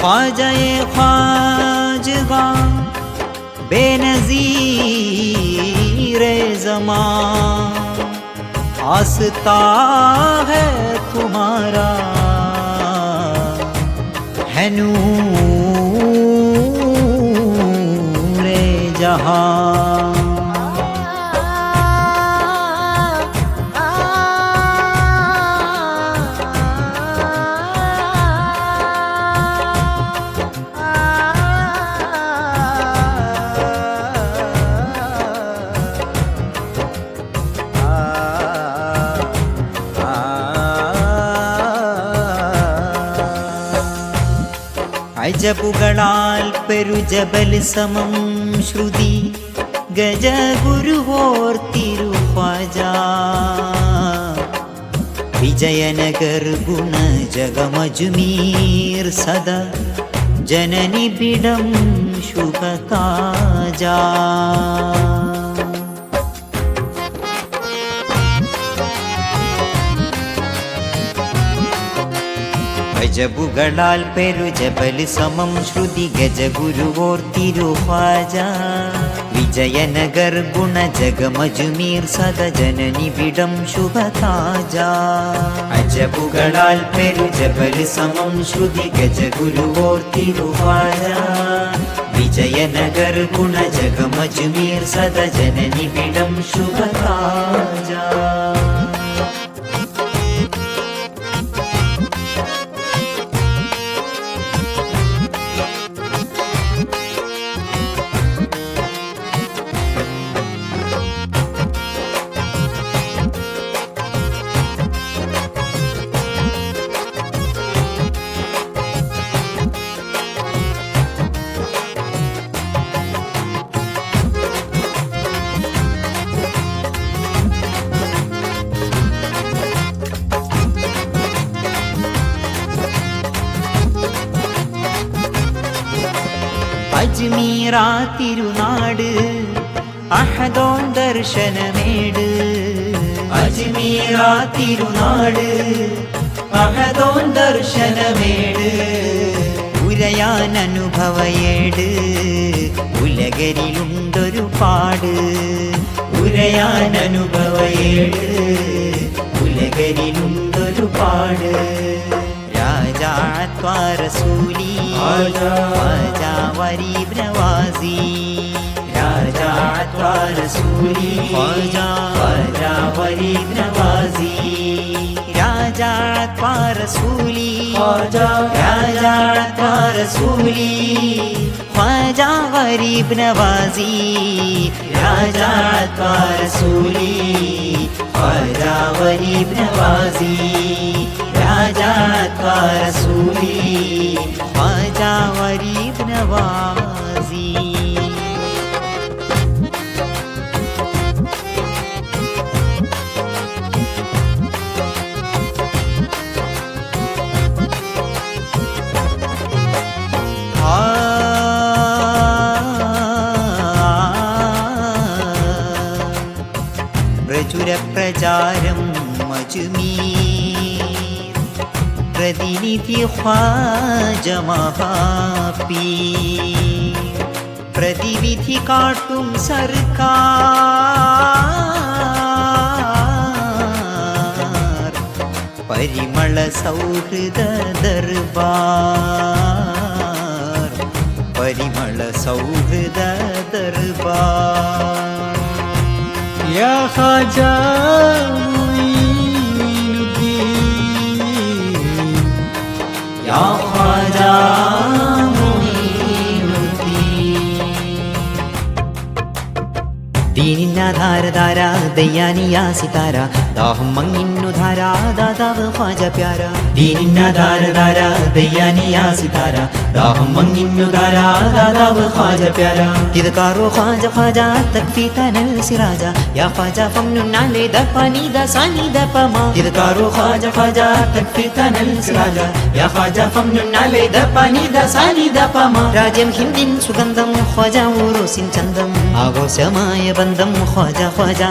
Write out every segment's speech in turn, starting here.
ख्वाजाए ख्वाजगा बेनज़ीर ज़मान, आस्ता है तुम्हारा है नूरे जहां। അജബുകളാൽ പെരുജബൽ സമം ശ്രുതി ഗജഗുരുവോർ തിരുഖ്വാജ, വിജയനഗർ ഗുണ ജഗമജ്മീർ സദാ ജനനിബിഡം ശുഭതാജ। അജബുകളാൽ പെരുജബൽ സമം ശ്രുതി ഗജഗുരുവോർ തിരുഖ്വാജ, വിജയനഗർ ഗുണ ജഗമജ്മീർ സദ ജനനിബിഡം ശുഭതാജ। അജബുകളാൽ പെരുജബൽ സമം ശ്രുതി ഗജഗുരുവോർ തിരുഖ്വാജ, വിജയനഗർ ഗുണ ജഗമജ്മീർ സദ ജനനിബിഡം ശുഭതാജ। അജ്മീറാ തിരുനാട് അഹദോൻ ദർശനമേട്, അജ്മീറാ തിരുനാട് അഹദോൻ ദർശനമേട്, ഉരയാൻ അനുഭവയേട് ഉലകരിലുണ്ടൊരു പാട്, ഉരയാൻ അനുഭവയേട് ഉലകരിലുണ്ടൊരു പാട്। രാജാ ത്വാരസൂലി ഖ്വാജാ വരീബ് നവാസി, രാജാ ത്വാരസൂലി ഖ്വാജാ വരീബ് നവാസി, രാജാ ത്വാരസൂലി ഖ്വാജാ ത്വാരസൂലി ഖ്വാജാ വരീബ് നവാസി, രാജാ ത്വാരസൂലി ഖ്വാജാ വരീബ് നവാസി, രാജാ ത്വാരസൂലി ഖ്വാജാ വരീബ് നവാസി। പ്രചുര പ്രചാരം അജ്മീർ, പ്രതിനിധി ഖ്വാജ മഹാപീർ, പ്രതിവിധി കാട്ടും സർക്കാർ, പരിമള സൗഹൃദ ദർബാർ, പരിമള സൗഹൃദ ദർബാർ। യാ ഖാജാ യാ ഖ്വാജാ ദീനിന്നാധാരധാര ദയ്യാനിയാ സിതാര, ദാഹം മങ്ങിന്നു ധാര ദാതാവ് ഖ്വാജ പ്യാര, ദീനിന്നാധാരധാര ദയ്യാനിയാ സിതാര, ദാഹം മങ്ങിന്നു ധാര ദാതാവ് ഖ്വാജ പ്യാര। തിദ്കാറു ഖ്വാജ ഖ്വാജ തക്ഫി തനൽ സിറാജ, യാ ഖ്വാജ ഫംനുൻ അലൈ ദഫനി ദസാനി ദഫമ, തിദ്കാറു ഖ്വാജ ഖ്വാജ തക്ഫി തനൽ സിറാജ, യാ ഖ്വാജ ഫംനുൻ അലൈ ദഫനി ദസാനി ദഫമ। രാജ്യം ഹിന്ദിൻ സുഗന്ധം ഖ്വാജ ഉറൂസിൻ ചന്തം, ആഘോഷമായ ബന്ധം ഖ്വാജ ഖ്വാജ,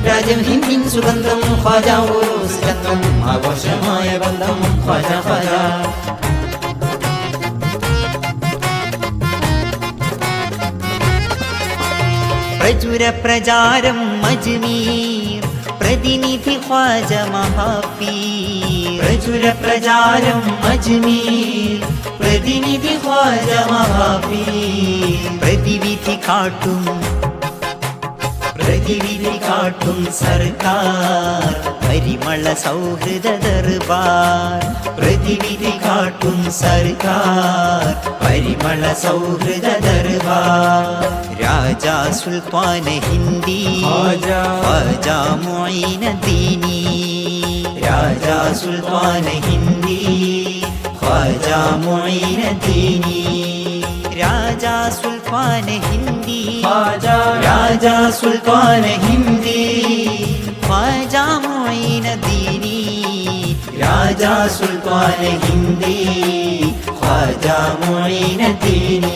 രാജ്യം ഹിന്ദിൻ സുഗന്ധം ഖ്വാജ ഉറൂസ് ചന്തം, ആഘോഷമായ ബന്ധം ഖ്വാജ ഖ്വാജ। പ്രചുര പ്രചാരം അജ്മീർ പ്രതിനിധി ഖ്വാജ മഹാപീർ പ്രചുര പ്രചാരം അജ്മീർ പ്രതിനിധി ഖ്വാജ മഹാപീർ പ്രതിവിധി കാട്ടും സർക്കാർ പരിമള സൗഹൃദ ദർബാർ പ്രതിവിധി കാട്ടും സർക്കാർ പരിമള സൗഹൃദ ദർബാർ രാജാ സുൽത്താന ഹിന്ദി ഖ്വാജ മുഈനുദ്ദീനി രാജാ സുൽത്താന ഹിന്ദി ഖ്വാജ മുഈനുദ്ദീനി രാജാ സുൽത്താന ഹിന്ദി രാജാ സുൽത്താന ഹിന്ദി ഖ്വാജ മുഈനുദ്ദീനി രാജാ സുൽത്താന ഹിന്ദി ഖ്വാജ മുഈനുദ്ദീനി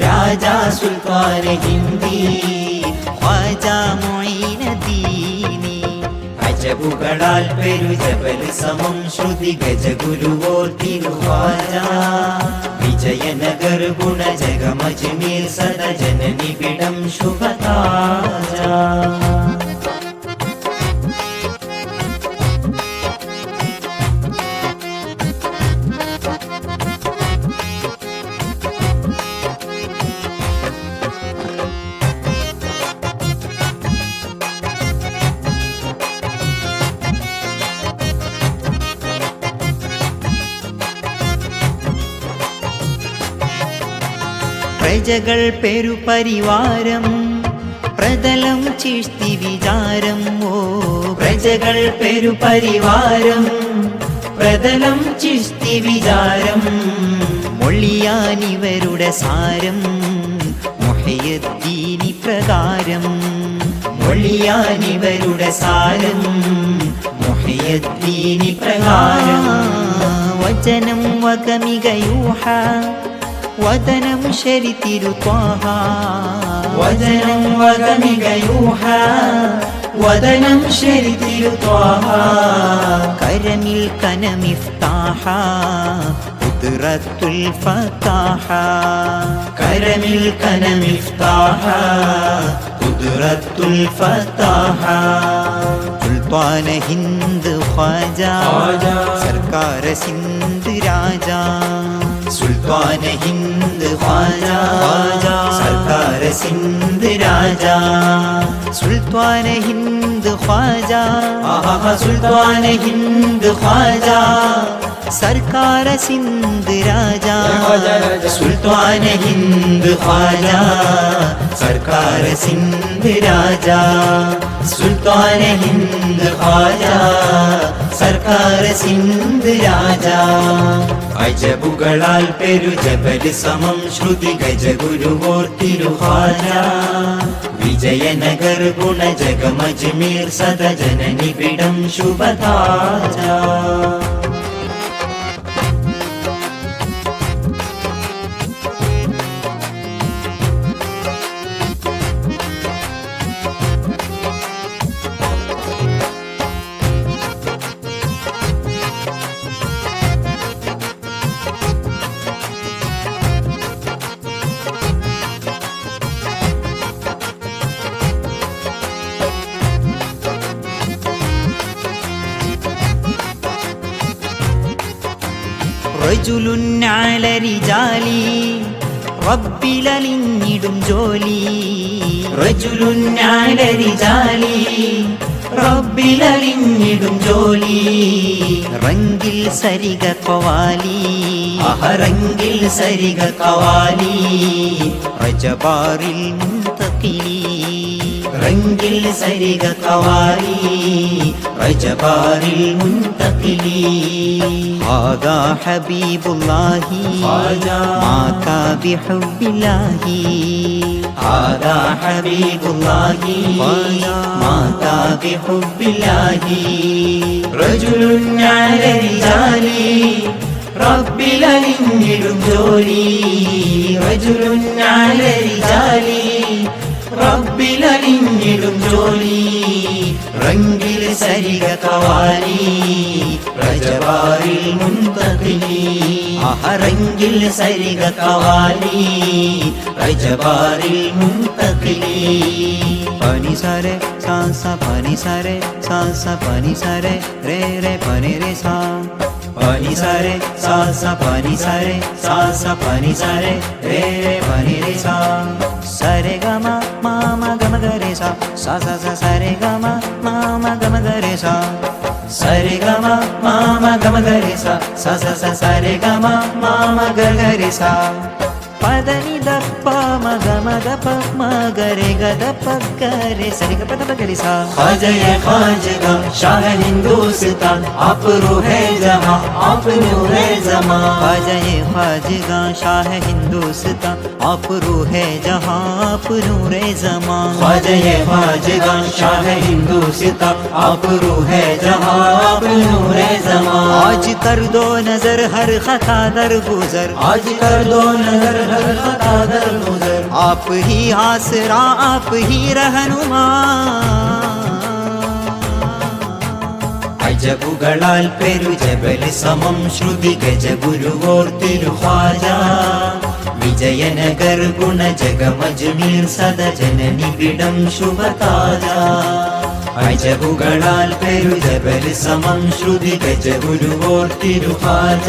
രാജാ സുൽത്താന ഹിന്ദി ഖ്വാജ മുഈനുദ്ദീനി അജബുകളാൽ പെരുജബൽ സമം ശ്രുതി ഗജഗുരുവോർ തിരുഖ്വാജ വിജയനഗർ ഗുണജഗം അജ്മീർ സദജനനിബിഡം ശുഭതാജ പ്രജകൾ പെരുപരിവാരം പ്രതലം ചിഷ്തി വിചാരം ഓ പ്രജകൾ പെരുപരിവാരം പ്രതലം ചിഷ്തി വിചാരം മൊഴിയാനിവരുടെ സാരം മുഹയ്യദ്ദീനി പ്രകാരം മൊഴിയാനിവരുടെ സാരം മുഹയ്യദ്ദീനി പ്രകാരം വചനം വകമികയൂഹ വദനം ശരിതിരു ത്വാഹ വദനം വഗമികയൂഹ വദനം ശരിതിരു ത്വാഹ കരമിൽ കനമിഫ്താഹ ഖുദ്റത്തുൽ ഫതാഹ കരമിൽ കനമിഫ്താഹ ഖുദ്റത്തുൽ ഫതാഹ സുൽത്താന ഹിന്ദ് ഖ്വാജ സർക്കാർ സിന്ദ് രാജാ സുൽത്താന ഹിന്ദ് ഖ്വാജ സർക്കാർ സിന്ദ് രാജാ സുൽത്താന ഹിന്ദ് ഖ്വാജ സുൽത്താന ഹിന്ദ് ഖ്വാജ സർക്കാർ സിന്ദ് രാജാ സുൽത്താന ഹിന്ദ് ഖ്വാജ സർക്കാർ സിന്ദ് രാജാ സുൽത്താന ഹിന്ദ് ഖ്വാജ സർക്കാർ സിന്ദ് രാജാ അജബുകളാൽ പെരുജബൽ സമം ശ്രുതി ഗജഗുരുവോർ തിരുഖ്വാജ വിജയനഗർ ഗുണജഗം അജ്മീർ സദജനനിബിഡം ശുഭതാജ റജുലുൻ അല റിജാലി റബ്ബിലലിഞ്ഞിടും ജോലി റജുലുൻ അല റിജാലി റബ്ബിലലിഞ്ഞിടും ജോലി റംഗിൽ സരിഗ ഖവാലി റംഗിൽ സരിഗ ഖവാലി റജബാറിൽ മുന്തഖിലി റംഗിൽ സരിഗ ഖവാലി റജബാറിൽ മുന്തഖിലി ഹാദാ ഹബീബുല്ലാഹി മാതാ ബിഹുബ്ബില്ലാഹി ഹാദാ ഹബീബുല്ലാഹി മാതാ ബിഹുബ്ബില്ലാഹി റജുലുൻ അല റിജാലി റബ്ബിലലിഞ്ഞിടും ജോലി റജുലുൻ അല റിജാലി റബ്ബിലലിഞ്ഞിടും ജോലി റംഗിൽ സരിഗ ഖവാലി റജബാറിൽ മുന്തഖിലി ആഹറെങ്കിൽ സരിഗ കവാലി റജബാറിൽ മുന്തഖിലി പനി സരെ സാസ പനി സരെ സാസ പനി സരെ രേ രേ പനി രേ സാ പനി സരെ സാസ പനി സരെ സാസ പനി സരെ രേ രേ പനി രേ സാ സരെ ഗമ മാമ ഗമ ഗരെ സാ സാ സാ സാ സരെ ഗമ മാമ ഗമ ഗരെ സാ സരെ ഗമ മാമ ഗമ ഗരെ സാ സാ സാ സാ സരെ ഗമ മാമ ഗരെ സാ പദനി ദപ്പ മഗ മഗ പ മഗരെ ഗദ പഗരെ സരി ഗ പദ പഗരി സാ ഖാജയെ ഖാജഗ ഷാഹ ഹിന്ദുസ്താൻ ആപ് റൂഹേ ജഹാ ആപ് നൂറേ ജമാ ഖാജയെ ഖാജഗ ഷാഹ ഹിന്ദുസ്താൻ ആപ് റൂഹേ ജഹാ ആപ് നൂറേ ജമാ ഖാജയെ ഖാജഗ ഷാഹ ഹിന്ദുസ്താൻ ആപ് റൂഹേ ജഹാ ആപ് നൂറേ ജമാ आज कर दो नजर हर खता दर गुजर आज कर दो नजर हर खता दर गुजर आप ही आसरा आप ही रहनुमा അജബുകളാൽ പെരു ജബൽ സമം ശ്രുതി ഗജഗുരുവോർ തിരുഖ്വാജ വിജയനഗർ ഗുണജഗമജ്മീർ സദജനനിബിഡം ശുഭതാജ അജബുകളാൽ പെരു ജബൽ സമം ശ്രുതി ഗജഗുരുവോർ തിരുഖ്വാജ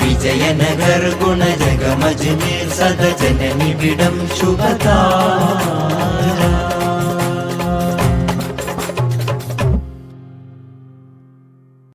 വിജയനഗർ ഗുണജഗമജ്മീർ സദജനനിബിഡം ശുഭതാജ